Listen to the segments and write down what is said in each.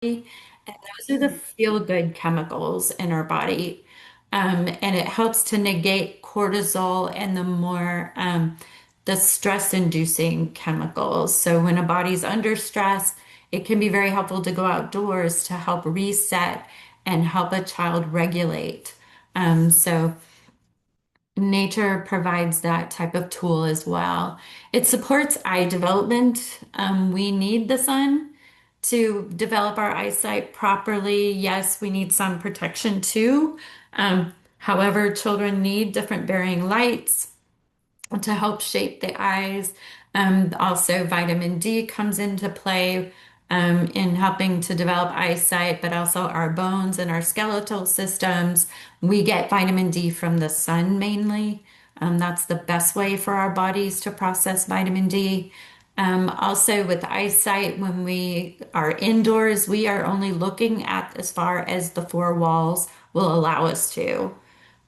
And those are the feel-good chemicals in our body. And it helps to negate cortisol and the stress-inducing chemicals. So when a body's under stress, it can be very helpful to go outdoors to help reset and help a child regulate. So nature provides that type of tool as well. It supports eye development. We need the sun to develop our eyesight properly. Yes, we need sun protection too. However, children need different varying lights to help shape the eyes. Also, vitamin D comes into play in helping to develop eyesight, but also our bones and our skeletal systems. We get vitamin D from the sun mainly. That's the best way for our bodies to process vitamin D. Also, with eyesight, when we are indoors, we are only looking at as far as the four walls will allow us to,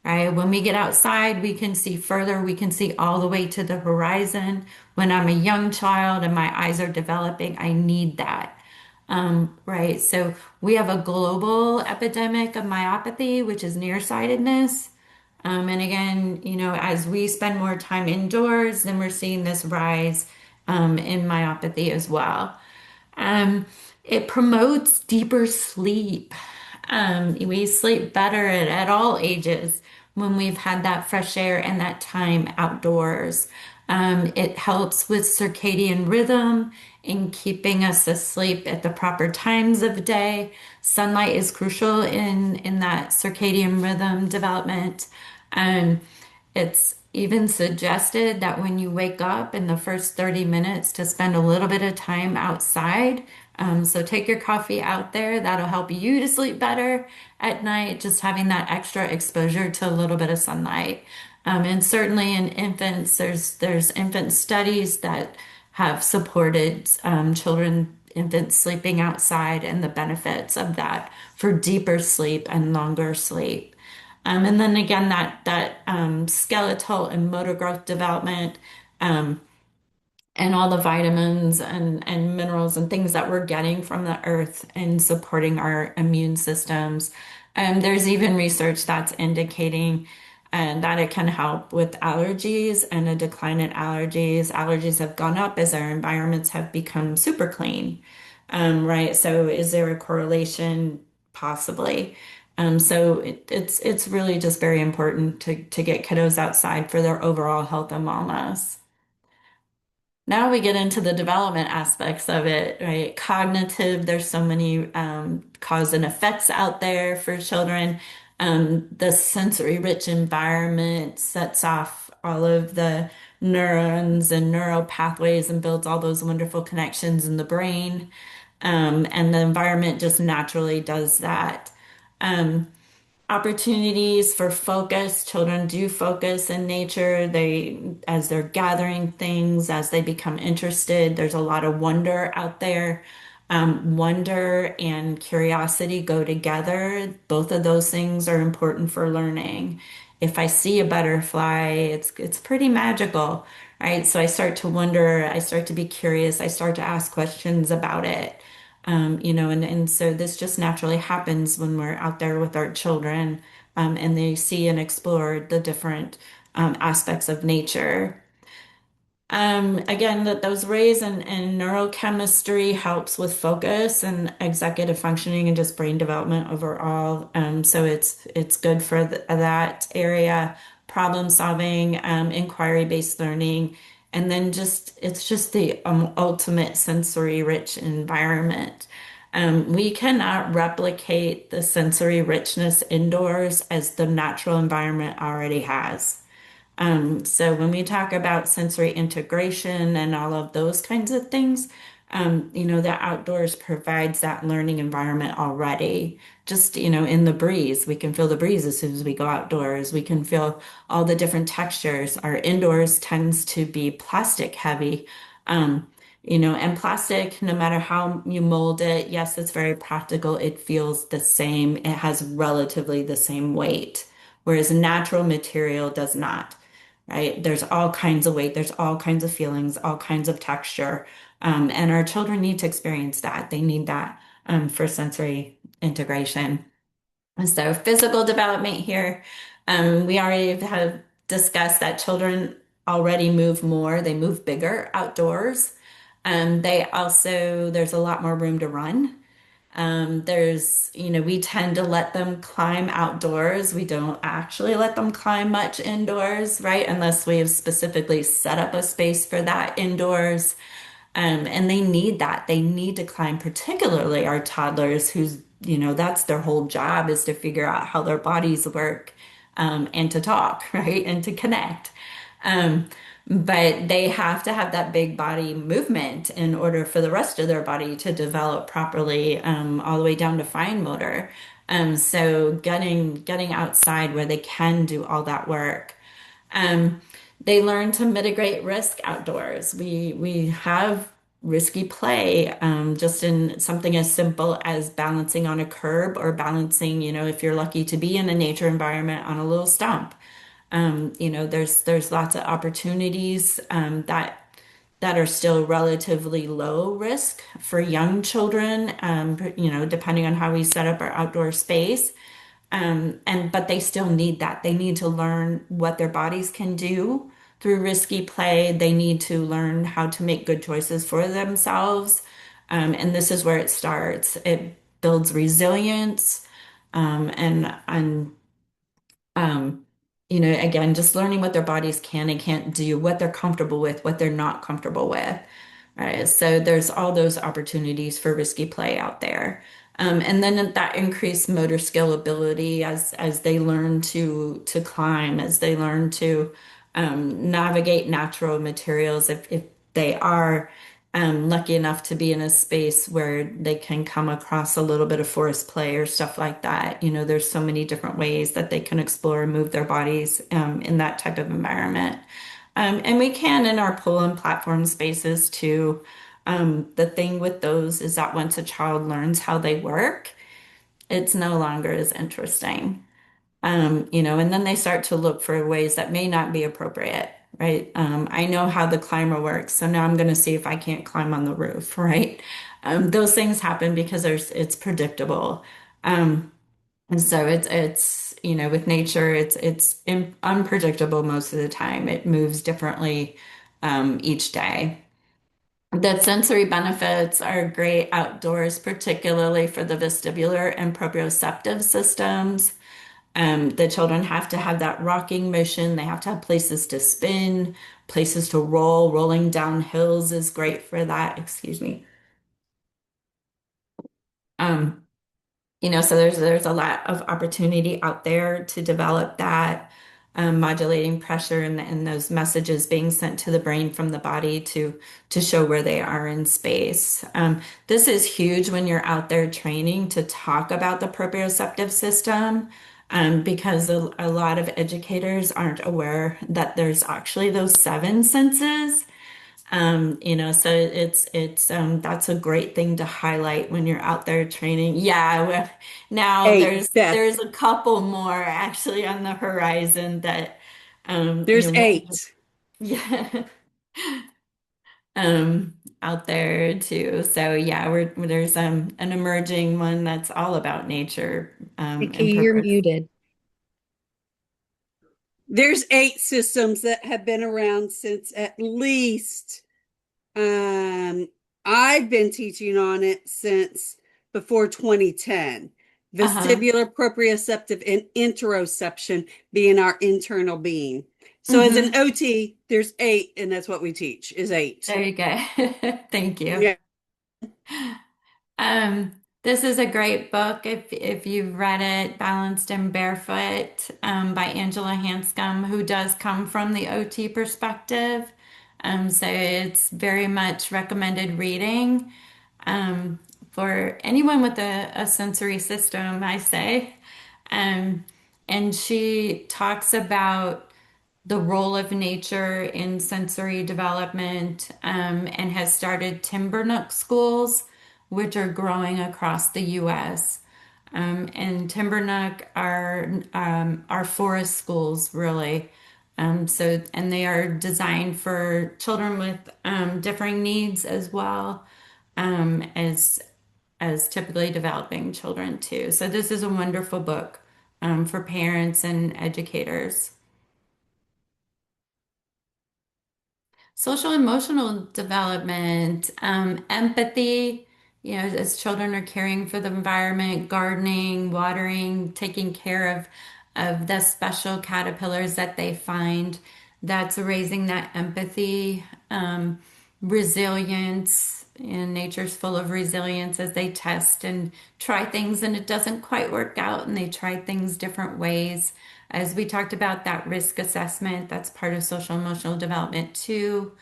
right? When we get outside, we can see further. We can see all the way to the horizon. When I'm a young child and my eyes are developing, I need that. Right. So we have a global epidemic of myopathy, which is nearsightedness. And again, as we spend more time indoors, then we're seeing this rise in myopathy as well. Um, it promotes deeper sleep. We sleep better at all ages when we've had that fresh air and that time outdoors. It helps with circadian rhythm in keeping us asleep at the proper times of day. Sunlight is crucial in that circadian rhythm development. Um, it's even suggested that when you wake up in the first 30 minutes to spend a little bit of time outside. So take your coffee out there. That'll help you to sleep better at night, just having that extra exposure to a little bit of sunlight. And certainly in infants, there's infant studies that have supported infants sleeping outside and the benefits of that for deeper sleep and longer sleep. And then again, that skeletal and motor growth development, um, and all the vitamins and minerals and things that we're getting from the earth and supporting our immune systems. There's even research that's indicating that it can help with allergies and a decline in allergies. Allergies have gone up as our environments have become super clean. Right? So is there a correlation? Possibly. So it's really just very important to get kiddos outside for their overall health and wellness. Now we get into the development aspects of it, right? Cognitive, there's so many cause and effects out there for children. The sensory rich environment sets off all of the neurons and neural pathways and builds all those wonderful connections in the brain. And the environment just naturally does that. Um, Opportunities for focus. Children do focus in nature. As they're gathering things, as they become interested, there's a lot of wonder out there. Wonder and curiosity go together. Both of those things are important for learning. If I see a butterfly, it's pretty magical, right? So I start to wonder, I start to be curious, I start to ask questions about it. And so this just naturally happens when we're out there with our children, and they see and explore the different aspects of nature. Again, that those rays and neurochemistry helps with focus and executive functioning and just brain development overall. So it's good for that area, problem solving, inquiry-based learning, and then it's just the ultimate sensory rich environment. We cannot replicate the sensory richness indoors as the natural environment already has. So when we talk about sensory integration and all of those kinds of things, the outdoors provides that learning environment already. Just, in the breeze, we can feel the breeze as soon as we go outdoors. We can feel all the different textures. Our indoors tends to be plastic heavy. And plastic, no matter how you mold it, yes, it's very practical. It feels the same. It has relatively the same weight, whereas natural material does not, right? There's all kinds of weight, there's all kinds of feelings, all kinds of texture. And our children need to experience that. They need that. for sensory integration. So physical development here, we already have discussed that children already move more, they move bigger outdoors. There's a lot more room to run. We tend to let them climb outdoors. We don't actually let them climb much indoors, right? Unless we have specifically set up a space for that indoors. And they need that. They need to climb, particularly our toddlers, that's their whole job is to figure out how their bodies work, and to talk, right? And to connect. Um, but they have to have that big body movement in order for the rest of their body to develop properly, all the way down to fine motor. So getting outside where they can do all that work. Um, they learn to mitigate risk outdoors. We have risky play, just in something as simple as balancing on a curb or balancing, if you're lucky to be in a nature environment on a little stump. There's lots of opportunities, that are still relatively low risk for young children, depending on how we set up our outdoor space. But they still need that. They need to learn what their bodies can do through risky play. They need to learn how to make good choices for themselves. And this is where it starts. It builds resilience, and again, just learning what their bodies can and can't do, what they're comfortable with, what they're not comfortable with. Right. So there's all those opportunities for risky play out there. And then that increased motor skill ability as they learn to climb, as they learn to, navigate natural materials. If they are, lucky enough to be in a space where they can come across a little bit of forest play or stuff like that. There's so many different ways that they can explore and move their bodies, in that type of environment. And we can in our pool and platform spaces too. The thing with those is that once a child learns how they work, it's no longer as interesting. And then they start to look for ways that may not be appropriate, right? I know how the climber works, so now I'm going to see if I can't climb on the roof, right? Those things happen because it's predictable. Um, and so with nature, it's unpredictable most of the time. It moves differently, each day. The sensory benefits are great outdoors, particularly for the vestibular and proprioceptive systems. The children have to have that rocking motion. They have to have places to spin, places to roll. Rolling down hills is great for that. Excuse me. Um, so there's a lot of opportunity out there to develop that, modulating pressure and those messages being sent to the brain from the body to show where they are in space. This is huge when you're out there training to talk about the proprioceptive system, because a lot of educators aren't aware that there's actually those seven senses. So it's that's a great thing to highlight when you're out there training. Yeah, now Eight, Beth. there's a couple more actually on the horizon that, There's eight. yeah, out there too. So yeah, there's an emerging one that's all about nature, Nikki, and you're purpose. muted. There's eight systems that have been around since at least um I've been teaching on it since before 2010. Uh-huh. Vestibular, proprioceptive, and interoception being our internal being. So as an Hmm. OT, there's eight, and that's what we teach is eight. There you go. Thank you. Yeah. This is a great book if you've read it, Balanced and Barefoot, by Angela Hanscom, who does come from the OT perspective. So it's very much recommended reading, um, for anyone with a sensory system, I say. Um, and she talks about the role of nature in sensory development, and has started timber nook schools, which are growing across the U.S. And timber nook are forest schools, really. And they are designed for children with, differing needs as well, as as typically developing children too. So this is a wonderful book for parents and educators. Social emotional development, empathy, as children are caring for the environment, gardening, watering, taking care of the special caterpillars that they find. That's raising that empathy, resilience. And nature's full of resilience as they test and try things and it doesn't quite work out and they try things different ways. As we talked about that risk assessment, that's part of social emotional development too.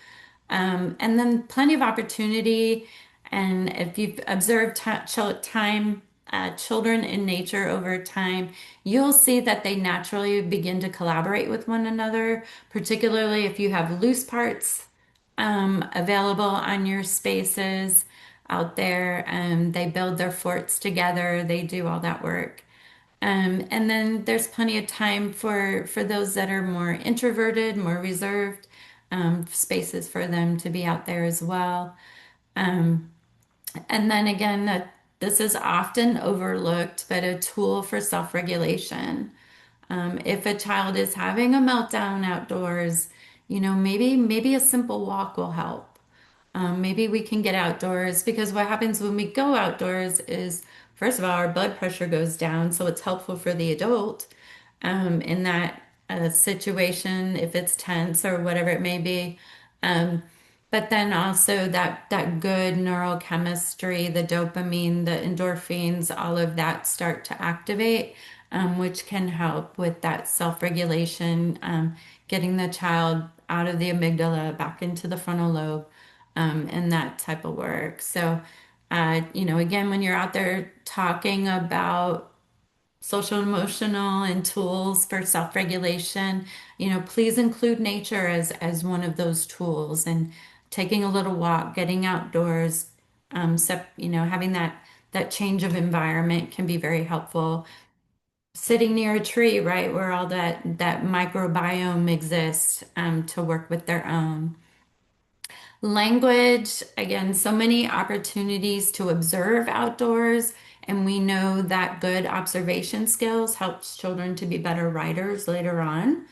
And then plenty of opportunity. And if you've observed children in nature over time, you'll see that they naturally begin to collaborate with one another, particularly if you have loose parts available on your spaces out there. They build their forts together, they do all that work. And then there's plenty of time for those that are more introverted, more reserved, spaces for them to be out there as well. And then again, that this is often overlooked, but a tool for self-regulation. If a child is having a meltdown outdoors, maybe a simple walk will help. Maybe we can get outdoors because what happens when we go outdoors is, first of all, our blood pressure goes down, so it's helpful for the adult in that situation if it's tense or whatever it may be. Um, but then also that good neurochemistry, the dopamine, the endorphins, all of that start to activate, which can help with that self-regulation, getting the child out of the amygdala back into the frontal lobe, and that type of work. So, again, when you're out there talking about social emotional and tools for self-regulation, please include nature as one of those tools and taking a little walk, getting outdoors, having that change of environment can be very helpful. Sitting near a tree, right, where all that microbiome exists, to work with their own. Language, again, so many opportunities to observe outdoors, and we know that good observation skills helps children to be better writers later on.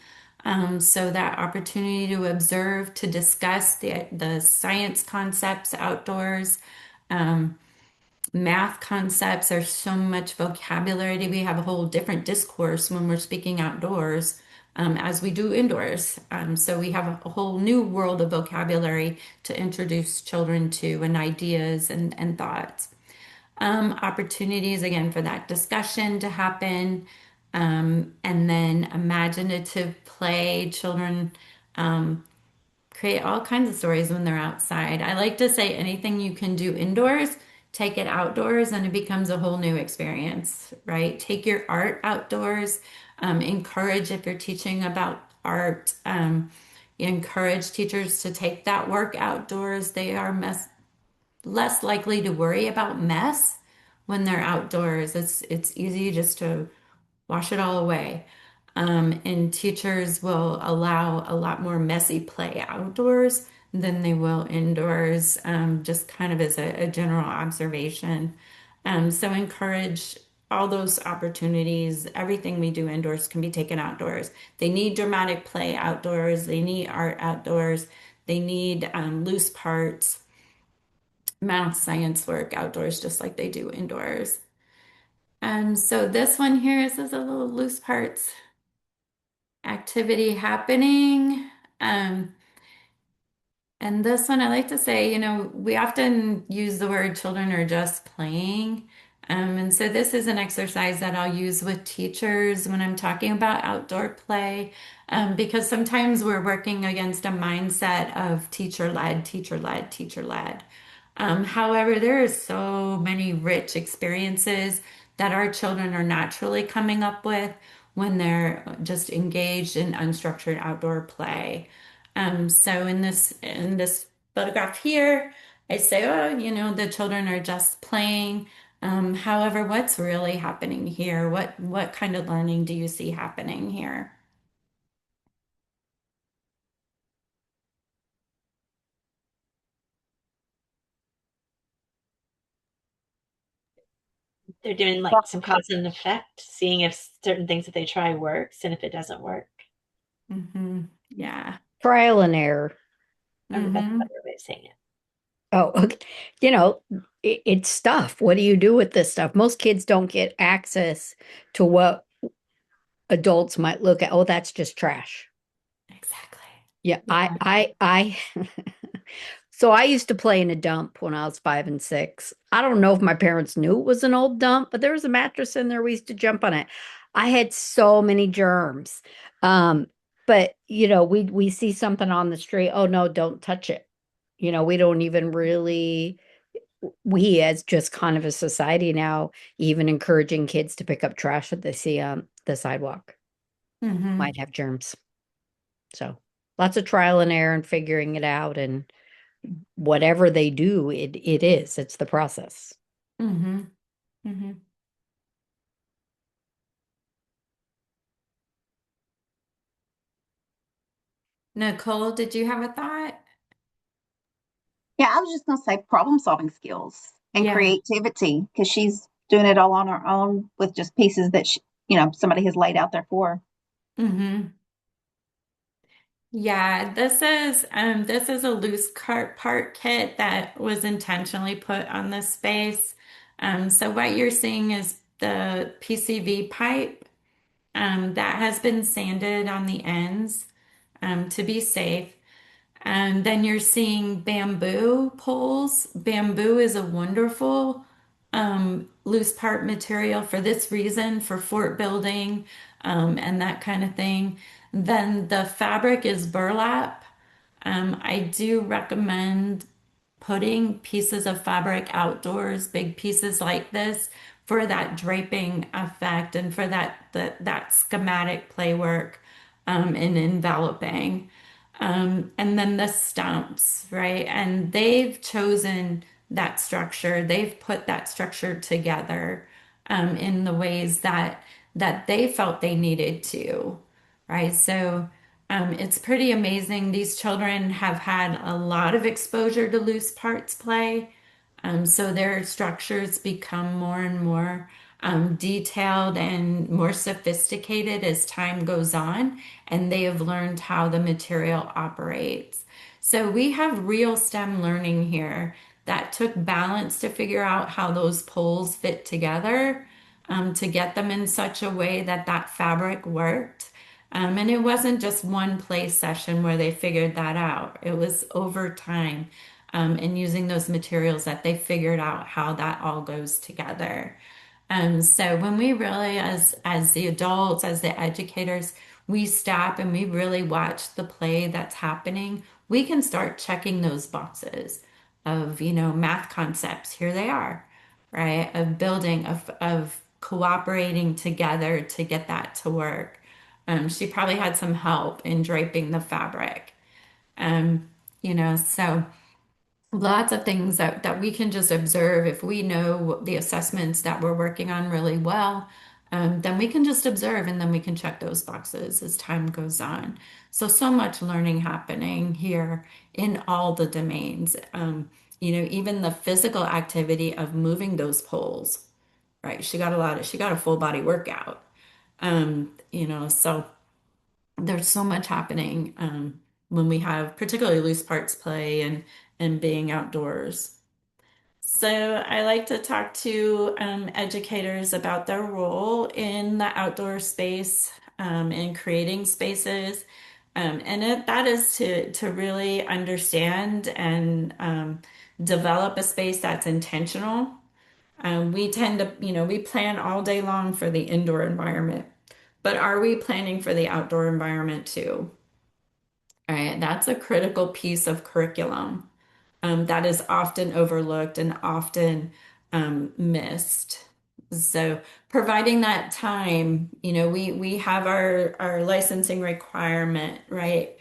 So that opportunity to observe, to discuss the science concepts outdoors, math concepts, there's so much vocabulary. We have a whole different discourse when we're speaking outdoors, as we do indoors. So we have a whole new world of vocabulary to introduce children to and ideas and thoughts. Opportunities again for that discussion to happen. And then imaginative play. Children create all kinds of stories when they're outside. I like to say anything you can do indoors, take it outdoors, and it becomes a whole new experience, right? Take your art outdoors. Encourage if you're teaching about art. Encourage teachers to take that work outdoors. They are less likely to worry about mess when they're outdoors. It's easy just to wash it all away. And teachers will allow a lot more messy play outdoors than they will indoors, just kind of as a general observation. So encourage all those opportunities. Everything we do indoors can be taken outdoors. They need dramatic play outdoors. They need art outdoors. They need loose parts, math, science work outdoors, just like they do indoors. And so this one here is a little loose parts activity happening. Um, and this one, I like to say, we often use the word children are just playing. And so this is an exercise that I'll use with teachers when I'm talking about outdoor play, because sometimes we're working against a mindset of teacher led, teacher led, teacher led. However, there are so many rich experiences that our children are naturally coming up with when they're just engaged in unstructured outdoor play. So in this photograph here, I say, oh, the children are just playing. However, what's really happening here? What kind of learning do you see happening here? they're doing like some cause and effect, seeing if certain things that they try works and if it doesn't work. Yeah. Trial and error. That's a hmm better way of saying it. Oh, okay. You know, it's stuff. What do you do with this stuff? Most kids don't get access to what adults might look at. Oh, that's just trash. Exactly. Yeah, Yeah. so I used to play in a dump when I was 5 and 6. I don't know if my parents knew it was an old dump, but there was a mattress in there. We used to jump on it. I had so many germs. Um, but we see something on the street. Oh no, don't touch it. We don't even really, we as just kind of a society now, even encouraging kids to pick up trash that they see on the sidewalk hmm might have germs. So lots of trial and error and figuring it out, and whatever they do, it's the process. hmm hmm Nicole, did you have a thought? Yeah, I was just going to say problem solving skills and Yeah. creativity because she's doing it all on her own with just pieces that somebody has laid out there for her. hmm Yeah, this is a loose cart part kit that was intentionally put on this space. So what you're seeing is the PCV pipe that has been sanded on the ends to be safe. And then you're seeing bamboo poles. Bamboo is a wonderful loose part material for this reason, for fort building and that kind of thing. Then the fabric is burlap. I do recommend putting pieces of fabric outdoors, big pieces like this, for that draping effect and for that schematic play work and enveloping. And then the stumps, right? And they've chosen that structure. They've put that structure together in the ways that they felt they needed to, right? So it's pretty amazing. These children have had a lot of exposure to loose parts play. So their structures become more and more detailed and more sophisticated as time goes on, and they have learned how the material operates. So we have real STEM learning here that took balance to figure out how those poles fit together, to get them in such a way that that fabric worked. And it wasn't just one play session where they figured that out. It was over time and using those materials that they figured out how that all goes together. So when we really, as the adults, as the educators, we stop and we really watch the play that's happening, we can start checking those boxes of, math concepts. Here they are, right? Of building, of cooperating together to get that to work. She probably had some help in draping the fabric. Um, so lots of things that we can just observe if we know the assessments that we're working on really well. Then we can just observe and then we can check those boxes as time goes on. So much learning happening here in all the domains. Even the physical activity of moving those poles, right? She got a full body workout. So there's so much happening when we have particularly loose parts play and being outdoors. So I like to talk to educators about their role in the outdoor space and creating spaces. That is to really understand and develop a space that's intentional. We tend to, we plan all day long for the indoor environment, but are we planning for the outdoor environment too? All right, that's a critical piece of curriculum that is often overlooked and often missed. So providing that time, we have our licensing requirement, right?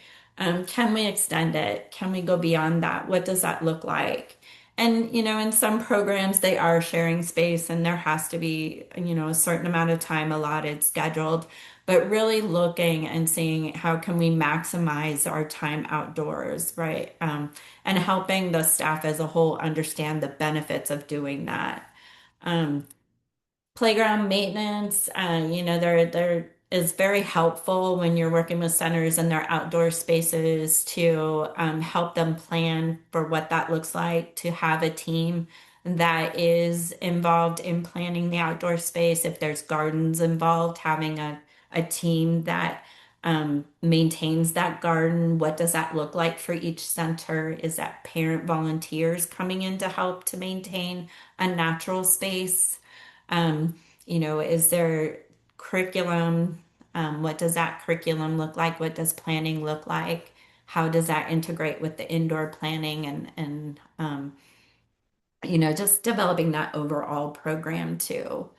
Can we extend it? Can we go beyond that? What does that look like? And in some programs they are sharing space and there has to be, a certain amount of time allotted, scheduled, but really looking and seeing how can we maximize our time outdoors, right? And helping the staff as a whole understand the benefits of doing that. playground maintenance, there is very helpful when you're working with centers and their outdoor spaces to help them plan for what that looks like, to have a team that is involved in planning the outdoor space. If there's gardens involved, having a team that maintains that garden. What does that look like for each center? Is that parent volunteers coming in to help to maintain a natural space? Is there curriculum? What does that curriculum look like? What does planning look like? How does that integrate with the indoor planning and just developing that overall program too.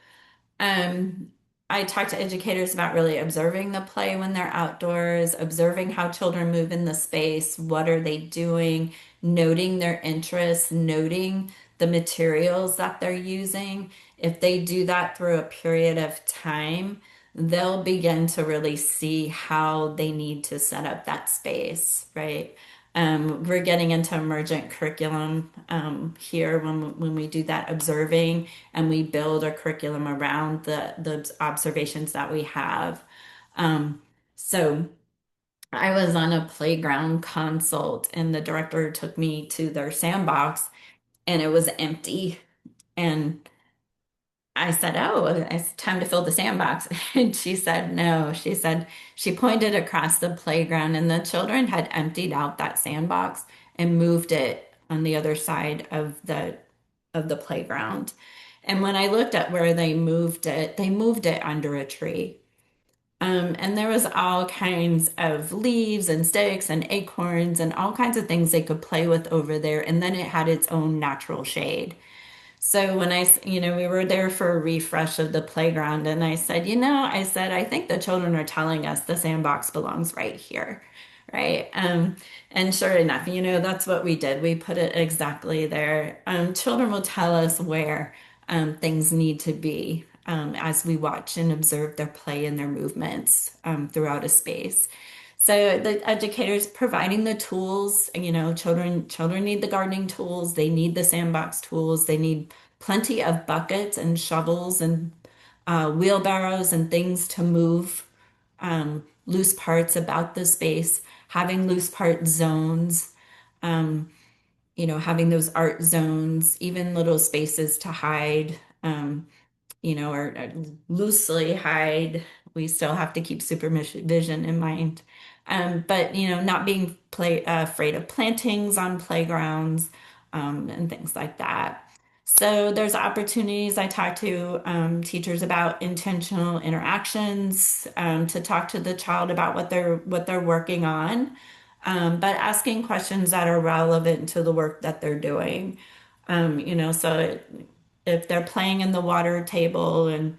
Um, I talk to educators about really observing the play when they're outdoors, observing how children move in the space, what are they doing, noting their interests, noting the materials that they're using. If they do that through a period of time, they'll begin to really see how they need to set up that space, right? We're getting into emergent curriculum here when we do that observing and we build a curriculum around the observations that we have. So I was on a playground consult and the director took me to their sandbox and it was empty. And I said, "Oh, it's time to fill the sandbox." And she said, "No." She said she pointed across the playground and the children had emptied out that sandbox and moved it on the other side of the playground. And when I looked at where they moved it under a tree. And there was all kinds of leaves and sticks and acorns and all kinds of things they could play with over there. And then it had its own natural shade. So when we were there for a refresh of the playground, and I said, I think the children are telling us the sandbox belongs right here, right? And sure enough, that's what we did. We put it exactly there. Children will tell us where things need to be as we watch and observe their play and their movements throughout a space. So the educators providing the tools, children need the gardening tools, they need the sandbox tools, they need plenty of buckets and shovels and wheelbarrows and things to move loose parts about the space, having loose part zones, having those art zones, even little spaces to hide. Or loosely hide. We still have to keep supervision in mind. But, not being afraid of plantings on playgrounds and things like that. So there's opportunities. I talk to teachers about intentional interactions to talk to the child about what they're working on, but asking questions that are relevant to the work that they're doing. So if they're playing in the water table and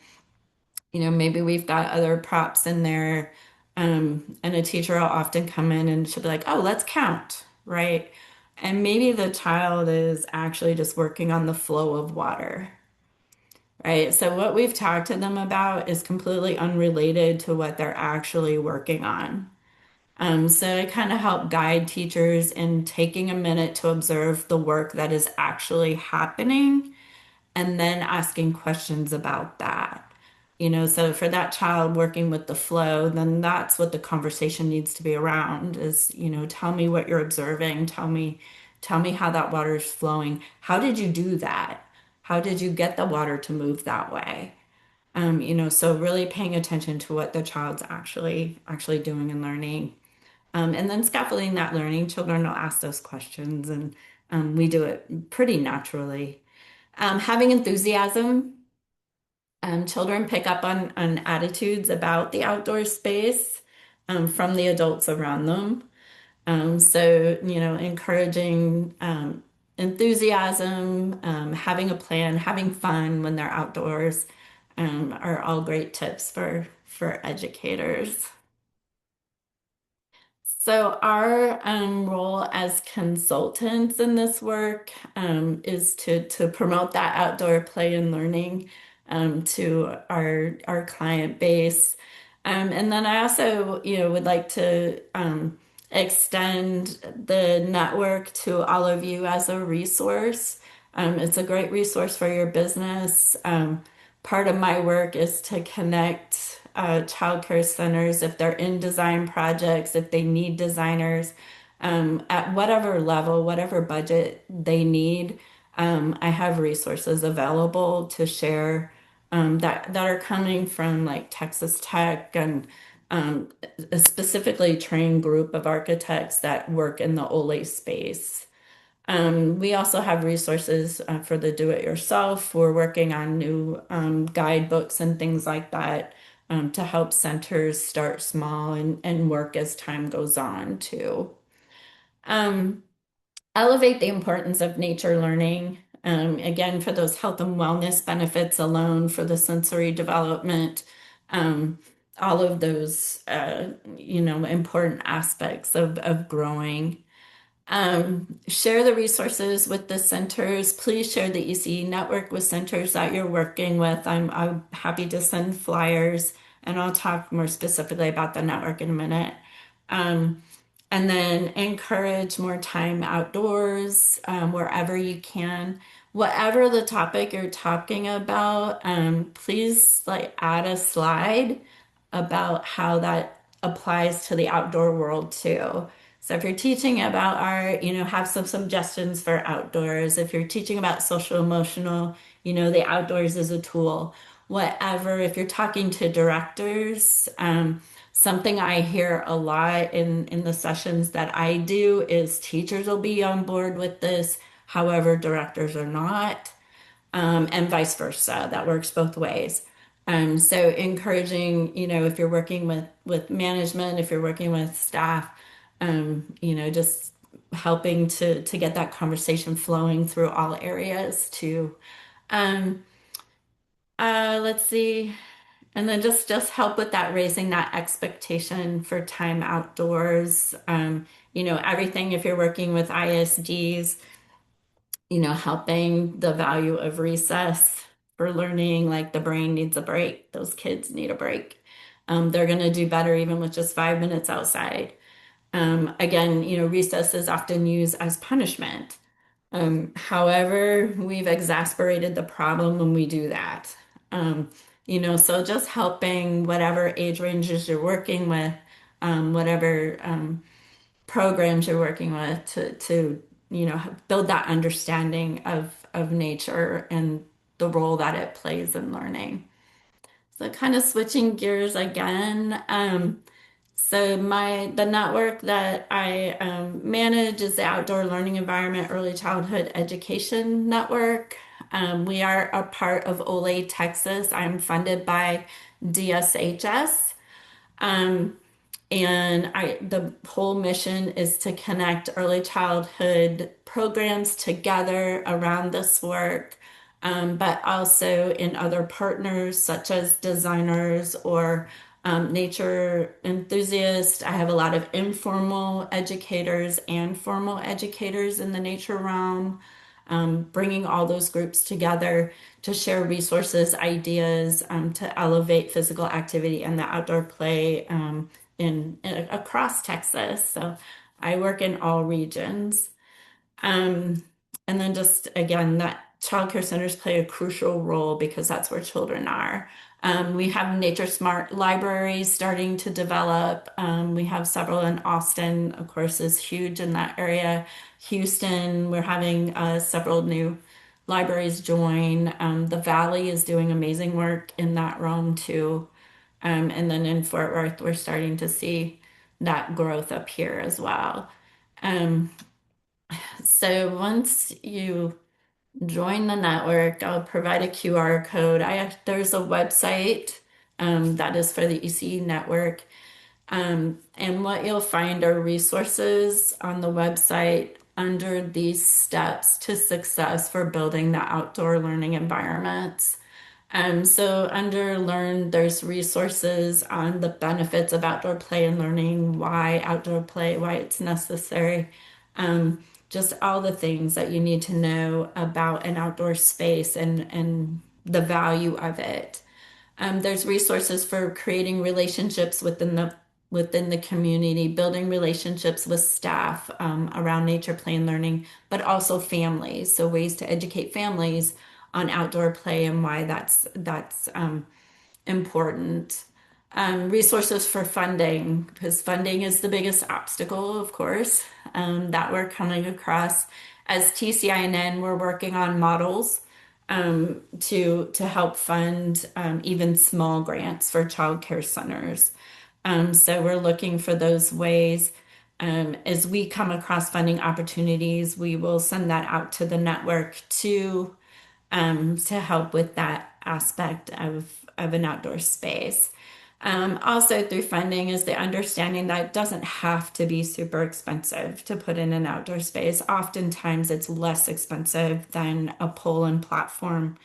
maybe we've got other props in there, and a teacher will often come in and she'll be like, "Oh, let's count," right? And maybe the child is actually just working on the flow of water, right? So what we've talked to them about is completely unrelated to what they're actually working on. So I kind of help guide teachers in taking a minute to observe the work that is actually happening and then asking questions about that. So for that child working with the flow, then that's what the conversation needs to be around is, tell me what you're observing. Tell me how that water is flowing. How did you do that? How did you get the water to move that way? So really paying attention to what the child's actually doing and learning. And then scaffolding that learning, children will ask those questions and we do it pretty naturally. Having enthusiasm. Children pick up on attitudes about the outdoor space from the adults around them. So, encouraging enthusiasm, having a plan, having fun when they're outdoors are all great tips for educators. So our role as consultants in this work is to promote that outdoor play and learning to our client base. And then I also, would like to extend the network to all of you as a resource. It's a great resource for your business. part of my work is to connect childcare centers if they're in design projects, if they need designers, at whatever level, whatever budget they need. I have resources available to share that are coming from like Texas Tech and a specifically trained group of architects that work in the Ole space. We also have resources for the do-it-yourself. We're working on new guidebooks and things like that to help centers start small and work as time goes on too. Um, Elevate the importance of nature learning. Again, for those health and wellness benefits alone, for the sensory development, um, all of those, important aspects of growing. Share the resources with the centers. Please share the ECE network with centers that you're working with. I'm happy to send flyers, and I'll talk more specifically about the network in a minute. Um, and then encourage more time outdoors wherever you can. Whatever the topic you're talking about, please like add a slide about how that applies to the outdoor world too. So if you're teaching about art, have some suggestions for outdoors. If you're teaching about social emotional, the outdoors is a tool. Whatever, if you're talking to directors, something I hear a lot in the sessions that I do is teachers will be on board with this, however, directors are not, and vice versa. That works both ways. So encouraging, if you're working with management, if you're working with staff, just helping to get that conversation flowing through all areas too. Um, let's see. And then just help with that, raising that expectation for time outdoors. Everything if you're working with ISDs, helping the value of recess for learning, like the brain needs a break. Those kids need a break. They're going to do better even with just 5 minutes outside. Again, recess is often used as punishment. However, we've exasperated the problem when we do that. So just helping whatever age ranges you're working with, whatever programs you're working with to build that understanding of nature and the role that it plays in learning. So kind of switching gears again. So the network that I manage is the Outdoor Learning Environment Early Childhood Education Network. We are a part of Ole, Texas. I'm funded by DSHS. Um, and the whole mission is to connect early childhood programs together around this work, but also in other partners such as designers or nature enthusiasts. I have a lot of informal educators and formal educators in the nature realm, bringing all those groups together to share resources, ideas, to elevate physical activity and the outdoor play across Texas. So I work in all regions. Um, and then just again, that childcare centers play a crucial role because that's where children are. We have nature smart libraries starting to develop. We have several in Austin, of course, is huge in that area. Houston, we're having several new libraries join. The Valley is doing amazing work in that realm too. And then in Fort Worth, we're starting to see that growth up here as well. Um, so once you join the network, I'll provide a QR code. There's a website that is for the ECE network. And what you'll find are resources on the website under these steps to success for building the outdoor learning environments. So under Learn, there's resources on the benefits of outdoor play and learning, why outdoor play, why it's necessary, just all the things that you need to know about an outdoor space and the value of it. There's resources for creating relationships within the community, building relationships with staff around nature play and learning, but also families. So ways to educate families on outdoor play and why that's important. Resources for funding, because funding is the biggest obstacle, of course, that we're coming across. As TCINN, we're working on models to help fund even small grants for childcare centers. So we're looking for those ways. As we come across funding opportunities, we will send that out to the network to help with that aspect of an outdoor space. Also, through funding, is the understanding that it doesn't have to be super expensive to put in an outdoor space. Oftentimes, it's less expensive than a pole and platform,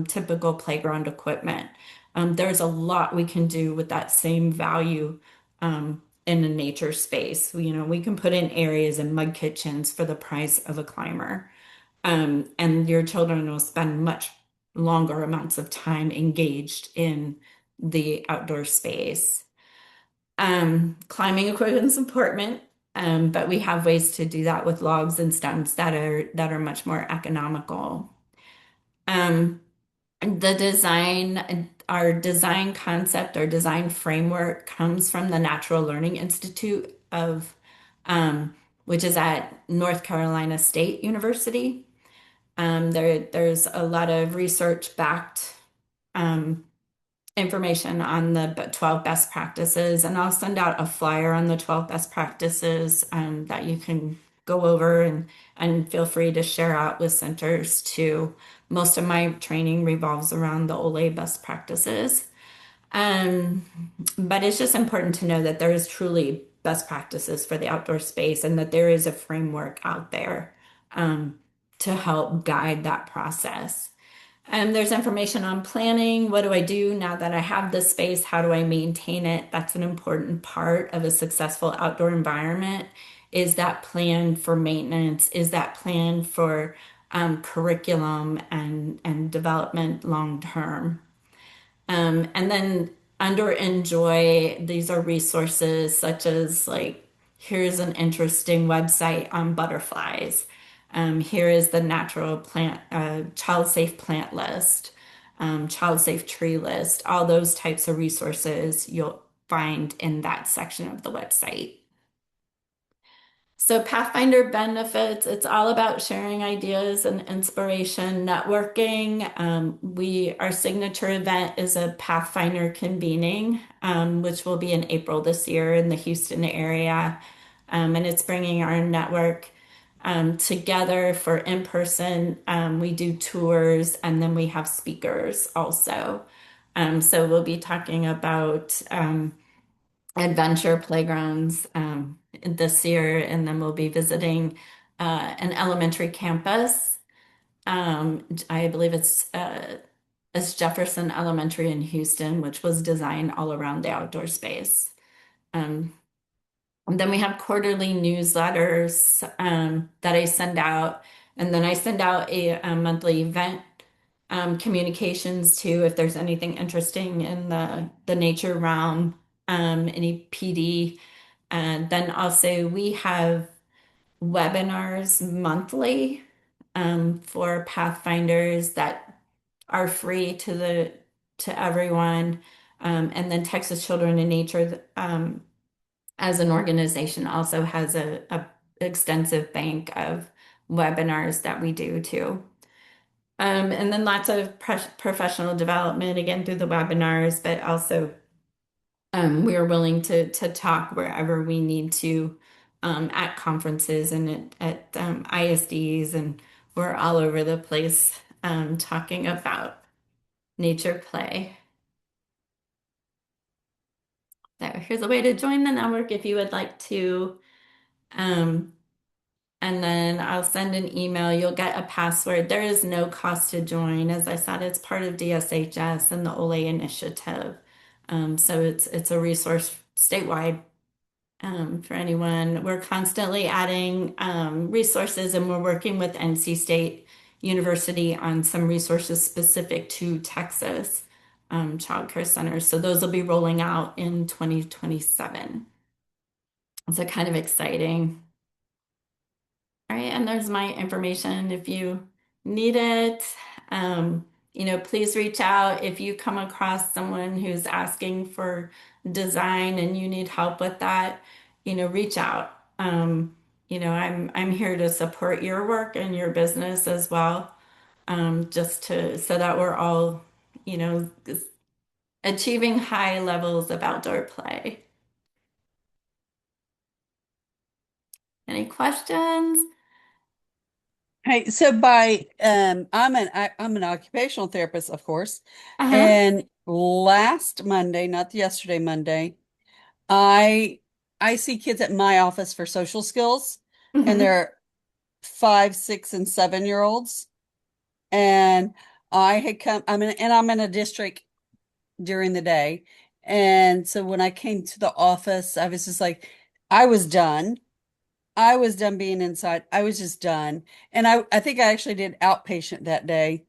typical playground equipment. There's a lot we can do with that same value in a nature space. We can put in areas and mud kitchens for the price of a climber. And your children will spend much longer amounts of time engaged in the outdoor space. Climbing equipment is important, but we have ways to do that with logs and stems that are much more economical. Um, our design concept, our design framework comes from the Natural Learning Institute which is at North Carolina State University. There's a lot of research-backed information on the 12 best practices, and I'll send out a flyer on the 12 best practices that you can go over and feel free to share out with centers too. Most of my training revolves around the OLE best practices. Um, but it's just important to know that there is truly best practices for the outdoor space and that there is a framework out there um, to help guide that process. There's information on planning. What do I do now that I have this space? How do I maintain it? That's an important part of a successful outdoor environment. Is that plan for maintenance? Is that plan for curriculum and development long term? And then under enjoy, these are resources such as like, here's an interesting website on butterflies. Here is the natural plant, child safe plant list, child safe tree list, all those types of resources you'll find in that section of the website. So Pathfinder benefits, it's all about sharing ideas and inspiration, networking. Our signature event is a Pathfinder convening, which will be in April this year in the Houston area. And it's bringing our network together for in-person. We do tours and then we have speakers also. So we'll be talking about adventure playgrounds this year, and then we'll be visiting an elementary campus. I believe it's Jefferson Elementary in Houston, which was designed all around the outdoor space. And then we have quarterly newsletters that I send out, and then I send out a monthly event communications too, if there's anything interesting in the nature realm, any PD. And then also we have webinars monthly for Pathfinders that are free to everyone. And then Texas Children in Nature as an organization also has a extensive bank of webinars that we do too. And then lots of professional development again through the webinars, but also we are willing to talk wherever we need to at conferences and at ISDs, and we're all over the place talking about nature play. So here's a way to join the network if you would like to. Um, and then I'll send an email. You'll get a password. There is no cost to join. As I said, it's part of DSHS and the OLE initiative. So it's a resource statewide for anyone. We're constantly adding resources, and we're working with NC State University on some resources specific to Texas child care centers. So those will be rolling out in 2027. So kind of exciting. All right, and there's my information if you need it. Please reach out if you come across someone who's asking for design and you need help with that, reach out. I'm here to support your work and your business as well, just to so that we're all, you know, achieving high levels of outdoor play. Any questions? Hey, so I'm an occupational therapist, of course, Uh-huh. and last Monday, not yesterday, Monday, I I see kids at my office for social skills, and Hmm. they're 5, 6, and 7 year olds. And I'm in a district during the day. And so when I came to the office, I was just like, I was done. I was done being inside. I was just done. And I think I actually did outpatient that day.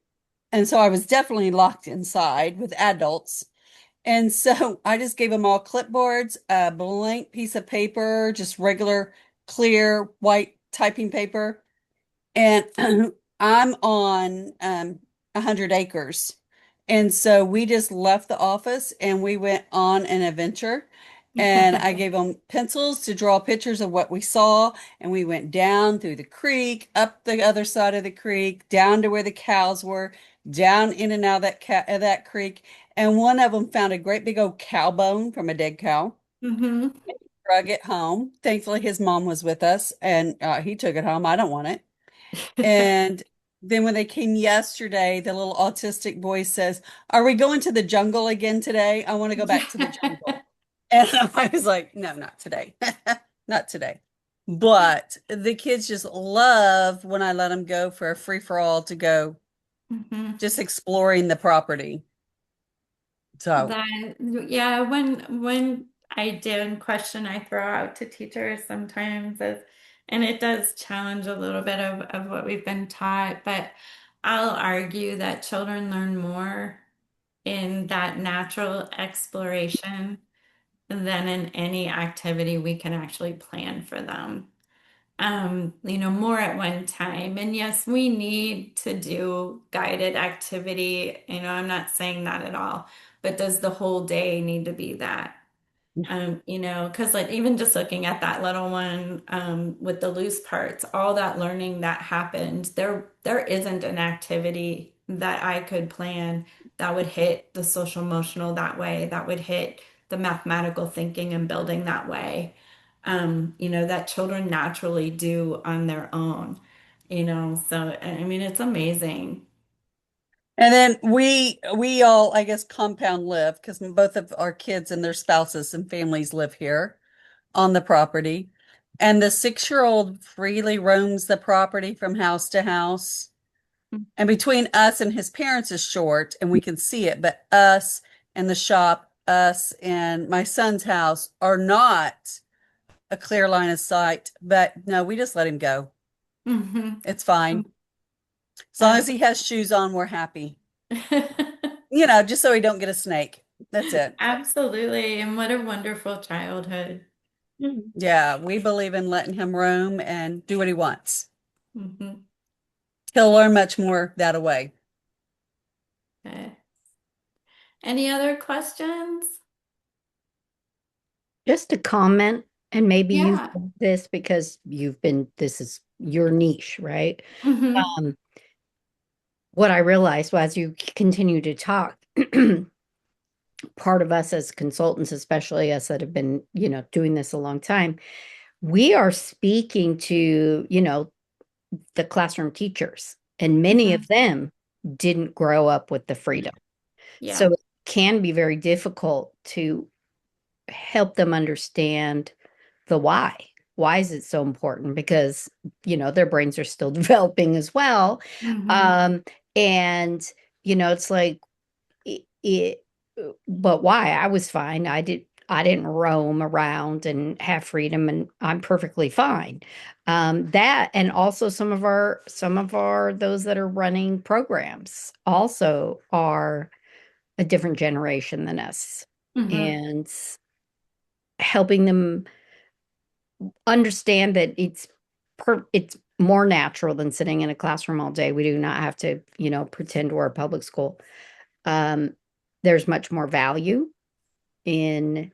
And so I was definitely locked inside with adults. And so I just gave them all clipboards, a blank piece of paper, just regular clear white typing paper. And I'm on 100 acres. And so we just left the office and we went on an adventure. And I gave them pencils to draw pictures of what we saw. And we went down through the creek, up the other side of the creek, down to where the cows were, down in and out of that creek. And one of them found a great big old cow bone from a dead cow. Hmm. Drug it home. Thankfully, his mom was with us and he took it home. I don't want it. And then when they came yesterday, the little autistic boy says, "Are we going to the jungle again today? I want to go back to the jungle." And I was like, "No, not today. Not today." But the kids just love when I let them go for a free for all to go Hmm. just exploring the property. So, That, yeah, when I do question I throw out to teachers sometimes is, and it does challenge a little bit of what we've been taught, but I'll argue that children learn more in that natural exploration than in any activity we can actually plan for them. More at one time. And yes, we need to do guided activity. I'm not saying that at all, but does the whole day need to be that? Because like even just looking at that little one with the loose parts, all that learning that happened, there isn't an activity that I could plan that would hit the social emotional that way, that would hit the mathematical thinking and building that way. That children naturally do on their own, so I mean it's amazing. and then we all, I guess, compound live because both of our kids and their spouses and families live here on the property. And the 6 year old freely roams the property from house to house. And between us and his parents is short, and we can see it, but us and the shop, us and my son's house are not a clear line of sight. But no, we just let him go. Hmm. It's fine. As long as Um, he has shoes on, we're happy. Just so he don't get a snake. That's it. Absolutely. And what a wonderful childhood. Mhm. Yeah, we believe in letting him roam and do what he wants. Hmm. He'll learn much more that way. Okay. Any other questions? Just a comment, and maybe you've Yeah. done this because this is your niche, right? Hmm. Um, what I realized was as you continue to talk, part of us as consultants, especially us that have been, doing this a long time, we are speaking to, the classroom teachers, and many Hmm. of them didn't grow up with the freedom. So Yeah. it can be very difficult to help them understand the why. Why is it so important? Because, their brains are still developing as well. Hmm. Um, and, it's like, it, but why? I was fine. I didn't roam around and have freedom, and I'm perfectly fine. That and also some of our those that are running programs also are a different generation than us, Hmm. and helping them understand that it's more natural than sitting in a classroom all day. We do not have to, pretend we're a public school. Um, there's much more value in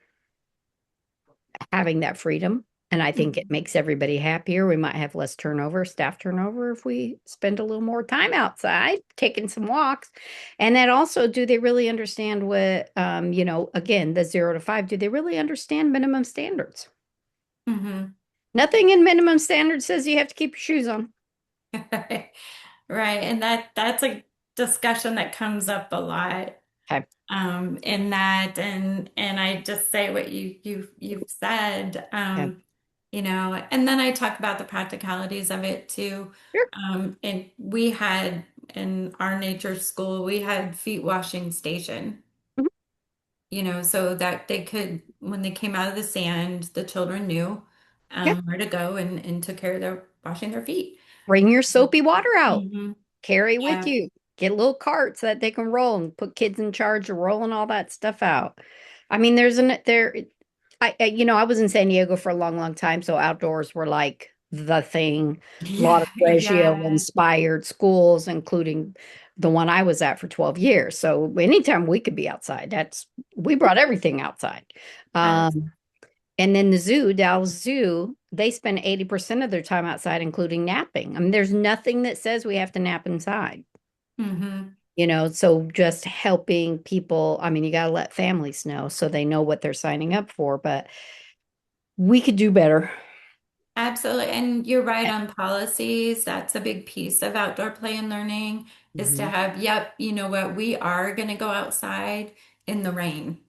having that freedom. And I think it makes everybody happier. We might have less turnover, staff turnover, if we spend a little more time outside taking some walks. And then also, do they really understand what, again, the 0 to 5, do they really understand minimum standards? Mhm. Nothing in minimum standards says you have to keep your shoes on. Right. And that's a discussion that comes up a lot. Okay. In that, and I just say what you've said, Okay. and then I talk about the practicalities of it too. Sure. And we had in our nature school, we had feet washing station, Mhm. so that they could, when they came out of the sand, the children knew Yeah. where to go and took care of their washing their feet. Bring your soapy water out. Hmm. Carry with Yeah. you. Get little carts that they can roll and put kids in charge of rolling all that stuff out. I mean, I was in San Diego for a long, long time, so outdoors were like the thing. A lot Yeah. of Reggio Yeah. inspired schools, including the one I was at for 12 years. So anytime we could be outside, we brought everything outside. Um, and then the zoo, Dallas Zoo, they spend 80% of their time outside, including napping. I mean, there's nothing that says we have to nap inside. Hmm. So just helping people, I mean, you got to let families know so they know what they're signing up for, but we could do better. Absolutely. And you're right on policies. That's a big piece of outdoor play and learning is to Mhm. have, yep, you know what, we are going to go outside in the rain.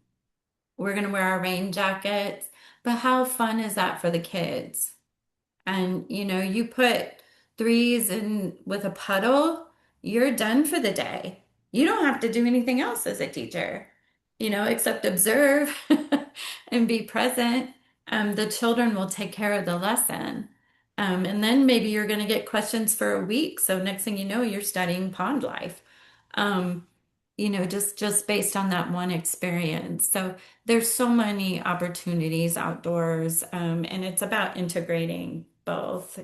We're going to wear our rain jackets. But how fun is that for the kids? And you put threes in with a puddle, you're done for the day. You don't have to do anything else as a teacher, except observe and be present. The children will take care of the lesson. And then maybe you're going to get questions for a week. So next thing you know, you're studying pond life. Um, just based on that one experience. So there's so many opportunities outdoors, and it's about integrating both.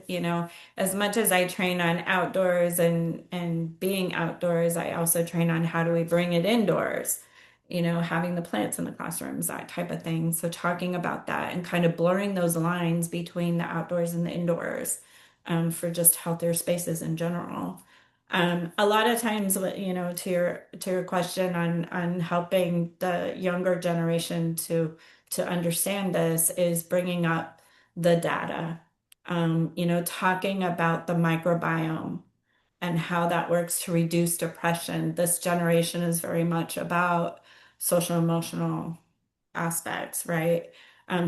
As much as I train on outdoors and being outdoors, I also train on how do we bring it indoors. Having the plants in the classrooms, that type of thing. So talking about that and kind of blurring those lines between the outdoors and the indoors, for just healthier spaces in general. A lot of times, to your question on helping the younger generation to understand this is bringing up the data. Talking about the microbiome and how that works to reduce depression. This generation is very much about social emotional aspects, right?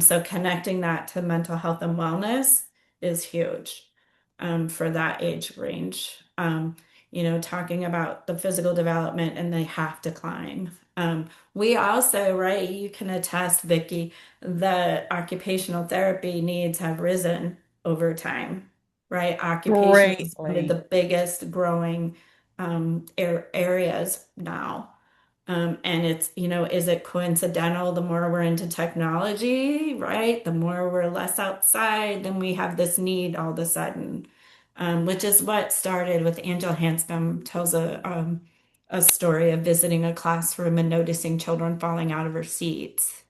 So connecting that to mental health and wellness is huge, for that age range. Talking about the physical development and they have to climb. We also, right, you can attest, Vicky, the occupational therapy needs have risen over time, right? Occupation is one of the Greatly. biggest growing areas now. And it's, is it coincidental? The more we're into technology, right? The more we're less outside, then we have this need all of a sudden, which is what started with Angela Hanscom tells a story of visiting a classroom and noticing children falling out of her seats.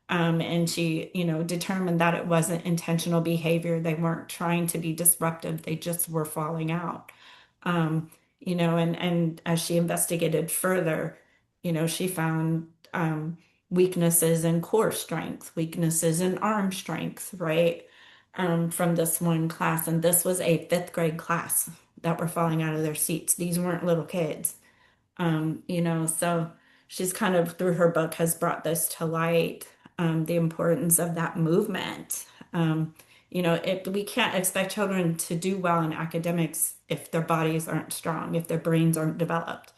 And she, determined that it wasn't intentional behavior. They weren't trying to be disruptive. They just were falling out. And as she investigated further, she found weaknesses in core strength, weaknesses in arm strength, right? From this one class. And this was a fifth grade class that were falling out of their seats. These weren't little kids. So she's kind of through her book has brought this to light, the importance of that movement. We can't expect children to do well in academics if their bodies aren't strong, if their brains aren't developed.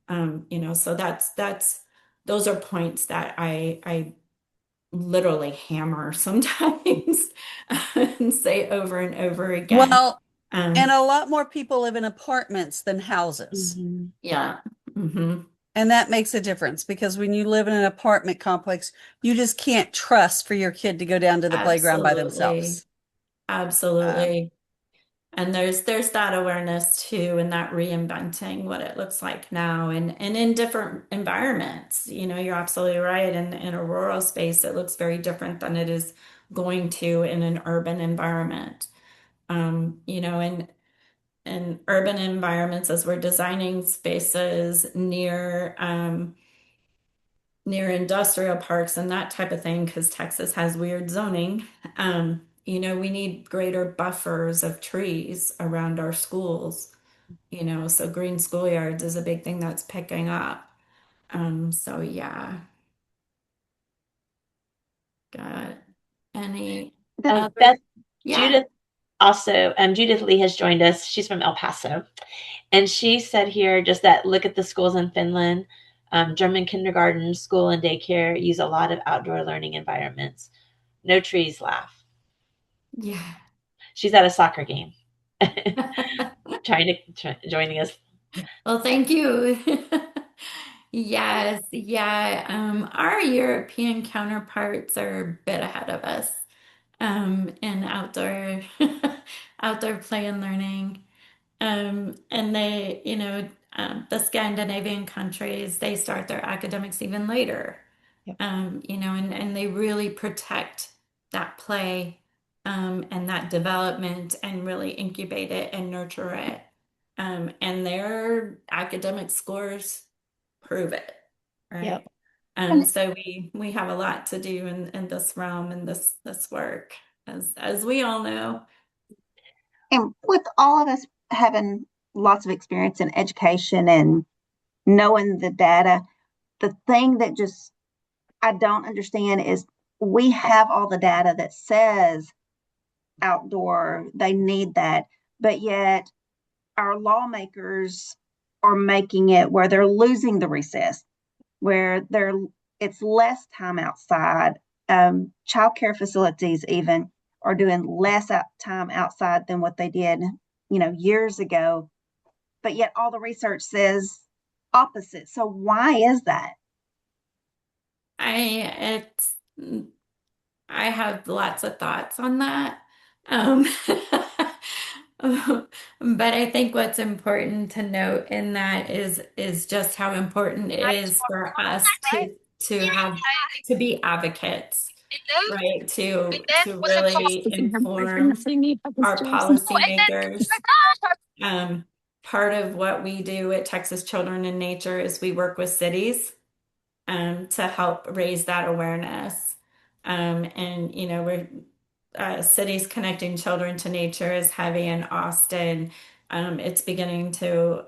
So that's those are points that I literally hammer sometimes and say over and over again. Well, and Um, a lot more people live in apartments than houses. Mhm. yeah. Hmm. And that makes a difference because when you live in an apartment complex, you just can't trust for your kid to go down to the playground by Absolutely. themselves. Um, Absolutely. And there's that awareness too, and that reinventing what it looks like now and in different environments. You're absolutely right. In a rural space, it looks very different than it is going to in an urban environment. In urban environments, as we're designing spaces near industrial parks and that type of thing, because Texas has weird zoning. We need greater buffers of trees around our schools, so green schoolyards is a big thing that's picking up. So yeah, got any The, other? Beth, Yeah. Judith also, Judith Lee has joined us. She's from El Paso. And she said here just that look at the schools in Finland. German kindergarten, school, and daycare use a lot of outdoor learning environments. No trees, laugh. Yeah. She's at a soccer game, joining us. Well, thank you. Yes, yeah. Our European counterparts are a bit ahead of us in outdoor play and learning. And the Scandinavian countries, they start their academics even later. Yep. And they really protect that play, and that development and really incubate it and nurture it. And their academic scores prove it, Yep. right? and, So we have a lot to do in this realm and this work, as we all know. and with all of us having lots of experience in education and knowing the data, the thing that just I don't understand is we have all the data that says outdoor, they need that, but yet our lawmakers are making it where they're losing the recess, where it's less time outside. Child care facilities even are doing less time outside than what they did, years ago. But yet all the research says opposite. So why is that? I it's I have lots of thoughts on that. Um, but I think what's important to note in that is just how important it is for us to be advocates, right? To really inform our policymakers. Um, Part of what we do at Texas Children in Nature is we work with cities to help raise that awareness. And we're cities connecting children to nature is heavy in Austin. It's beginning to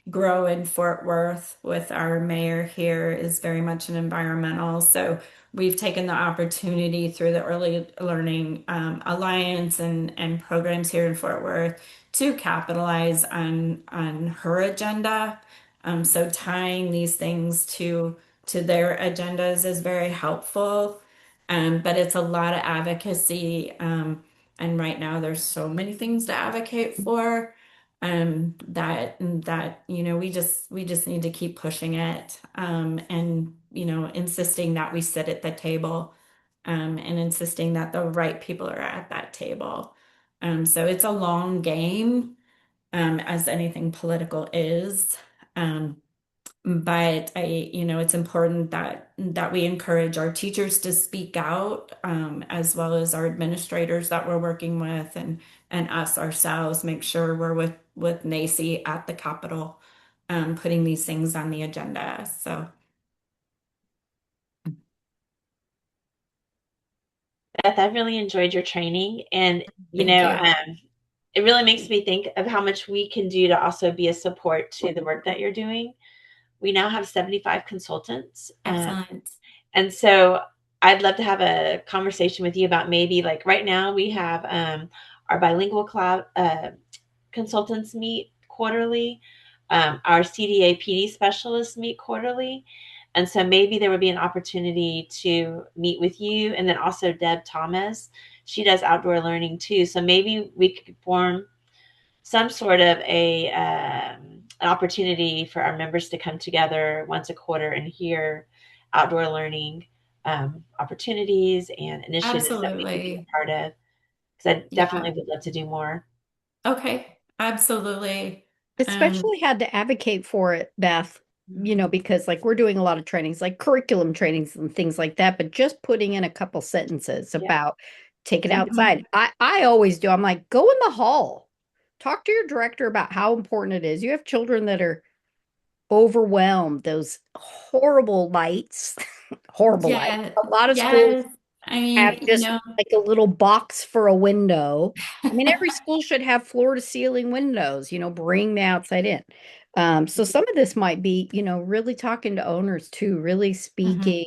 grow in Fort Worth with our mayor here is very much an environmental. So we've taken the opportunity through the Early Learning Alliance and programs here in Fort Worth to capitalize on her agenda. So tying these things to their agendas is very helpful. But it's a lot of advocacy. And right now there's so many things to advocate for. That we just need to keep pushing it. And insisting that we sit at the table. And insisting that the right people are at that table. So it's a long game, as anything political is. Um, but it's important that we encourage our teachers to speak out, as well as our administrators that we're working with, and us ourselves, make sure we're with NACCE at the Capitol, putting these things on the agenda. So Beth, I really enjoyed your training, and thank you. it really makes me think of how much we can do to also be a support to the work that you're doing. We now have 75 consultants, Excellent. and so I'd love to have a conversation with you about maybe like right now we have our bilingual cloud consultants meet quarterly. Our CDA PD specialists meet quarterly. And so maybe there would be an opportunity to meet with you. And then also Deb Thomas, she does outdoor learning too. So maybe we could form some sort of an opportunity for our members to come together once a quarter and hear outdoor learning opportunities and initiatives that we could be Absolutely. a part of. Because I Yeah. definitely would love to do more. Okay, absolutely. Um, Especially had to advocate for it, Beth, because like we're doing a lot of trainings, like curriculum trainings and things like that, but just putting in a couple sentences Yeah. about take it mhm. outside. I always do. I'm like, go in the hall. Talk to your director about how important it is. You have children that are overwhelmed, those horrible lights, horrible lights. Yeah, A lot of schools yes. I have mean, just like a little box for a window. I mean, every school should have floor to ceiling windows, bring the outside in. So some of this might be, really talking to owners too, really Mhm. speaking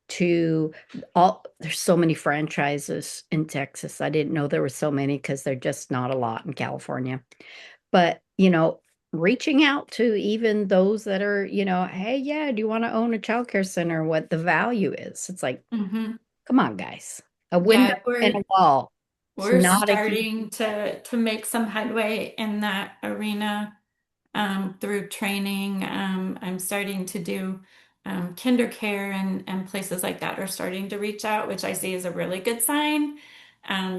to there's so many franchises in Texas. I didn't know there were so many because they're just not a lot in California. But, reaching out to even those that are, hey, yeah, do you want to own a childcare center? What the value is. It's like, Mhm. come on, guys. A window Yeah, and a wall. It's we're not a huge. starting to make some headway in that arena through training. I'm starting to do kinder care and places like that are starting to reach out, which I see is a really good sign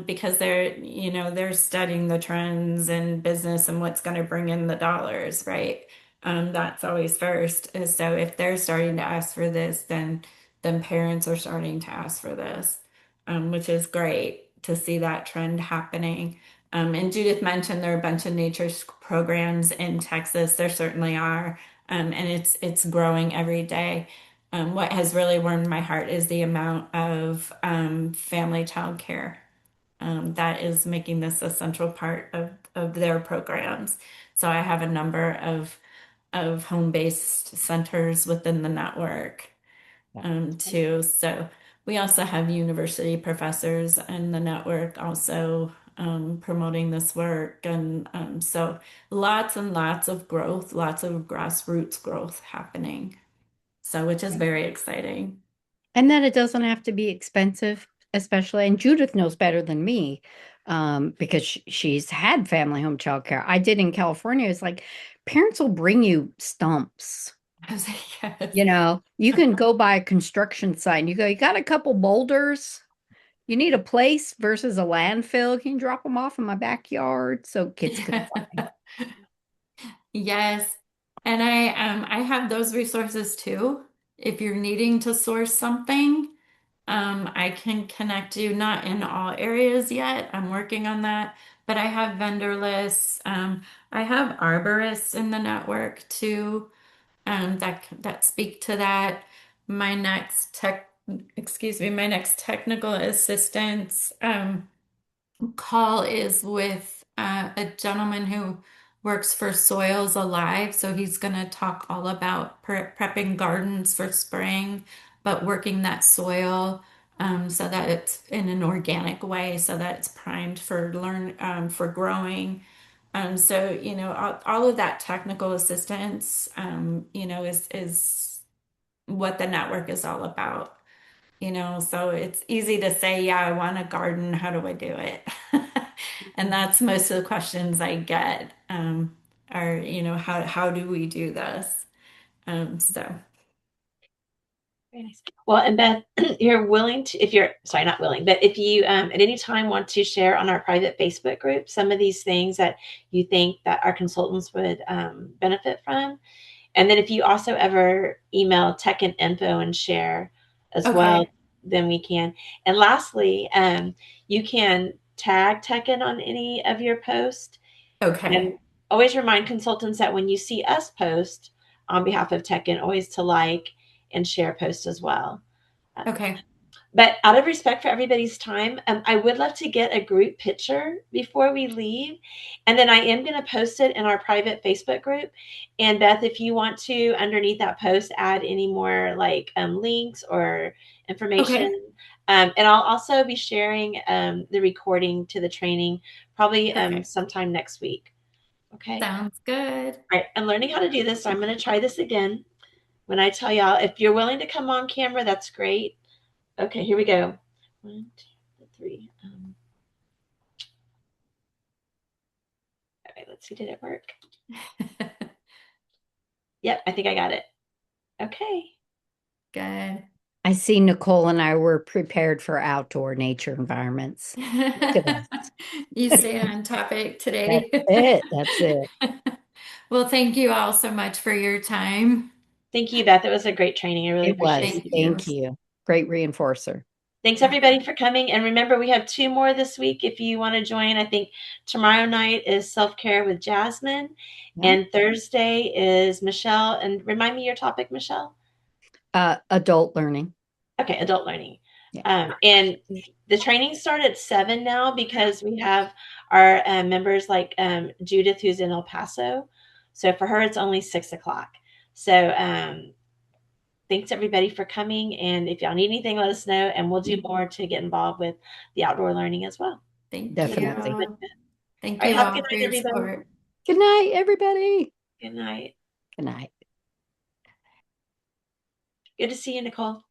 because they're studying the trends in business and what's going to bring in the dollars, right? That's always first. So if they're starting to ask for this, then parents are starting to ask for this, which is great to see that trend happening. And Judith mentioned there are a bunch of nature programs in Texas. There certainly are, and it's growing every day. What has really warmed my heart is the amount of family child care that is making this a central part of their programs. So I have a number of home-based centers within the network too. So we also have university professors in the network also promoting this work. And so lots and lots of growth, lots of grassroots growth happening. So, which is very exciting. And then it doesn't have to be expensive, especially. And Judith knows better than me because she's had family home childcare. I did in California. It's like parents will bring you stumps. I was like, yes. You can go by a construction site and you go, you got a couple boulders. You need a place versus a landfill. Can you drop them off in my backyard so kids can play? Yes. And I have those resources too. If you're needing to source something, I can connect you, not in all areas yet. I'm working on that, but I have vendor lists. I have arborists in the network too, that speak to that. My next my next technical assistance. Call is with a gentleman who works for Soils Alive. So he's going to talk all about prepping gardens for spring, but working that soil so that it's in an organic way, so that it's primed for growing. So all of that technical assistance, is what the network is all about. So it's easy to say, yeah, I want a garden. How do I do it? And that's most of the questions I get are, how do we do this? So Very nice. Well, and Beth, you're willing to, if you're, sorry, not willing, but if you at any time want to share on our private Facebook group some of these things that you think that our consultants would benefit from. And then if you also ever email tech and info and share as well, okay, then we can. And lastly, you can tag Tekken on any of your posts. okay, And always remind consultants that when you see us post on behalf of Tekken, always to like and share posts as well. Um, okay, but out of respect for everybody's time, I would love to get a group picture before we leave. And then I am going to post it in our private Facebook group. And Beth, if you want to, underneath that post, add any more like links or information. okay, And I'll also be sharing the recording to the training probably perfect. sometime next week. Okay. Sounds good. All right. I'm learning how to do this. So I'm going to try this again. When I tell y'all, if you're willing to come on camera, that's great. Okay, here we go. 1, 2, 3. All right, let's see. Did it work? Yep, I think I got it. Okay. Good. I see Nicole and I were prepared for outdoor nature environments. Look at us. You stay on topic That's today. it. That's it. Well, thank you all so much for your time. Thank you, Beth. It was a great training. I really It appreciate was. Thank it. you. Thank you. Great reinforcer. Thanks everybody for coming. And remember, we have 2 more this week if you want to join. I think tomorrow night is self-care with Jasmine, Yeah. and Thursday is Michelle. And remind me your topic, Michelle. Adult learning. Okay, adult learning. Yeah. And the training start at 7 now because we have our members like Judith, who's in El Paso. So for her, it's only 6 o'clock. So thanks everybody for coming. And if y'all need anything, let us know, and we'll do more to get involved with the outdoor learning as well. Thank Definitely. you. All Thank right, you have a good all for night, your everybody. support. Good night, everybody. Good night. Good night. Good to see you, Nicole.